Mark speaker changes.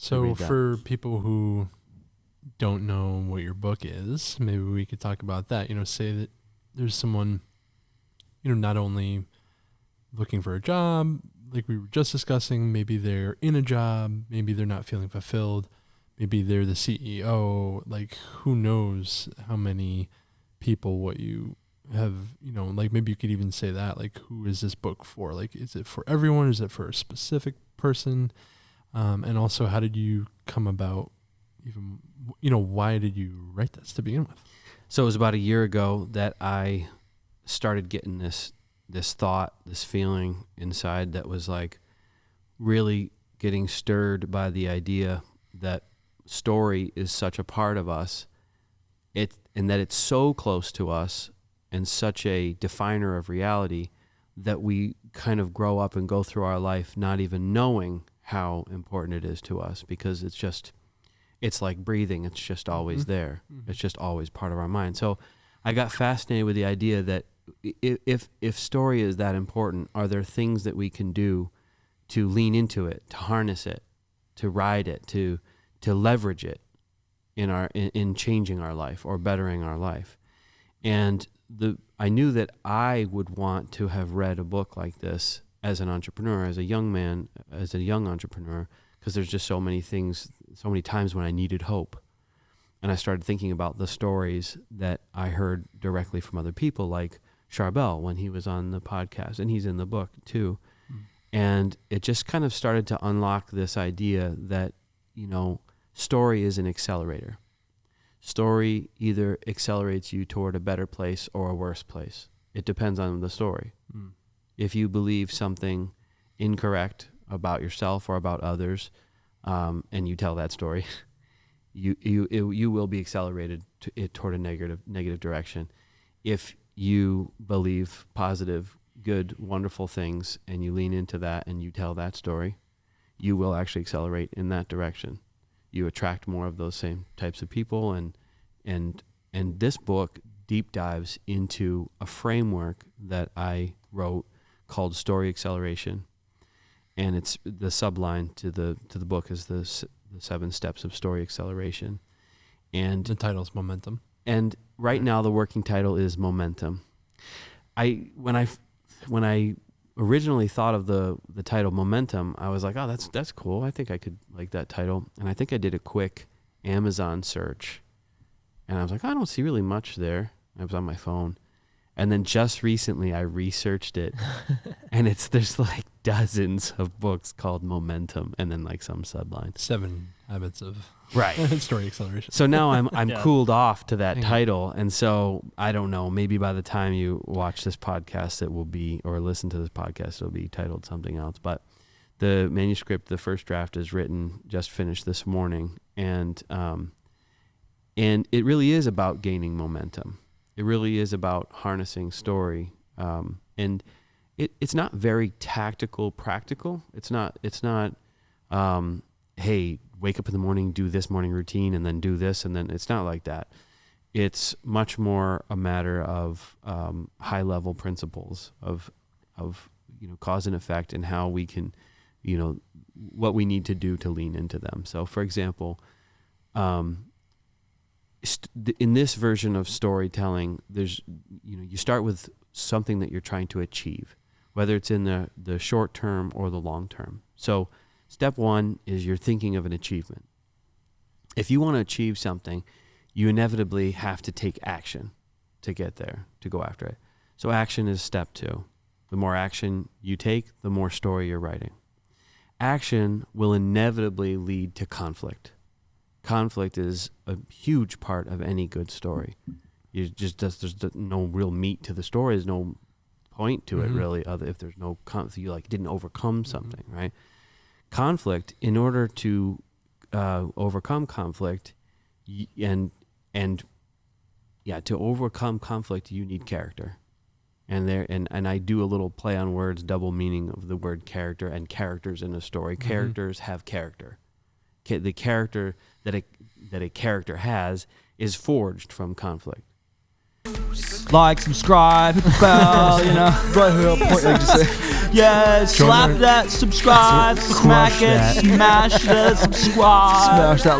Speaker 1: So for people who don't know what your book is, maybe we could talk about that. Say that there's someone, not only looking for a job, like we were just discussing, maybe they're in a job, maybe they're not feeling fulfilled, maybe they're the CEO, like who knows how many people, what you have, like maybe you could even say that, like who is this book for? Like, is it for everyone? Is it for a specific person? And also, how did you come about even, why did you write this to begin with?
Speaker 2: So it was about a year ago that I started getting this thought, this feeling inside that was like really getting stirred by the idea that story is such a part of us, and that it's so close to us and such a definer of reality that we kind of grow up and go through our life not even knowing how important it is to us, because it's like breathing. It's just always there. It's just always part of our mind. So I got fascinated with the idea that if story is that important, are there things that we can do to lean into it, to harness it, to ride it, to leverage it in changing our life or bettering our life? And I knew that I would want to have read a book like this as an entrepreneur, as a young man, as a young entrepreneur, because there's just so many things, so many times when I needed hope. And I started thinking about the stories that I heard directly from other people, like Charbel when he was on the podcast, and he's in the book too. And it just kind of started to unlock this idea that, story is an accelerator. Story either accelerates you toward a better place or a worse place. It depends on the story. If you believe something incorrect about yourself or about others, and you tell that story, you will be accelerated toward a negative direction. If you believe positive, good, wonderful things, and you lean into that and you tell that story, you will actually accelerate in that direction. You attract more of those same types of people, and this book deep dives into a framework that I wrote called Story Acceleration, and it's the subline to the book is the 7 steps of story acceleration, and
Speaker 1: the title's Momentum.
Speaker 2: And right now the working title is Momentum. When I originally thought of the title Momentum, I was like, oh, that's cool. I think I could like that title. And I think I did a quick Amazon search, and I was like, I don't see really much there. I was on my phone. And then just recently I researched it, and there's like dozens of books called Momentum, and then like some subline.
Speaker 1: 7 habits of story acceleration.
Speaker 2: So now I'm cooled off to that title, and so I don't know. Maybe by the time you watch this podcast, it will be, or listen to this podcast, it'll be titled something else. But the manuscript, the first draft, is written, just finished this morning, and it really is about gaining momentum. It really is about harnessing story, and it's not very tactical, practical. It's not. Hey, wake up in the morning, do this morning routine, and then do this, and then it's not like that. It's much more a matter of high level principles of cause and effect, and how we can, what we need to do to lean into them. So, for example, in this version of storytelling, there's, you start with something that you're trying to achieve, whether it's in the short term or the long term. So step 1 is you're thinking of an achievement. If you want to achieve something, you inevitably have to take action to get there, to go after it. So action is step 2. The more action you take, the more story you're writing. Action will inevitably lead to conflict. Conflict is a huge part of any good story. There's no real meat to the story. There's no point to it really, other if there's no you didn't overcome something, right? Conflict, in order to overcome conflict, to overcome conflict, you need character. And I do a little play on words, double meaning of the word character and characters in a story. Characters have character. The character that a character has is forged from conflict.
Speaker 3: Like, subscribe, hit the bell, right here, point, like you say. Yeah, slap
Speaker 1: Jono-
Speaker 3: that subscribe, smack it,
Speaker 2: that.
Speaker 3: smash the subscribe.
Speaker 2: Smash that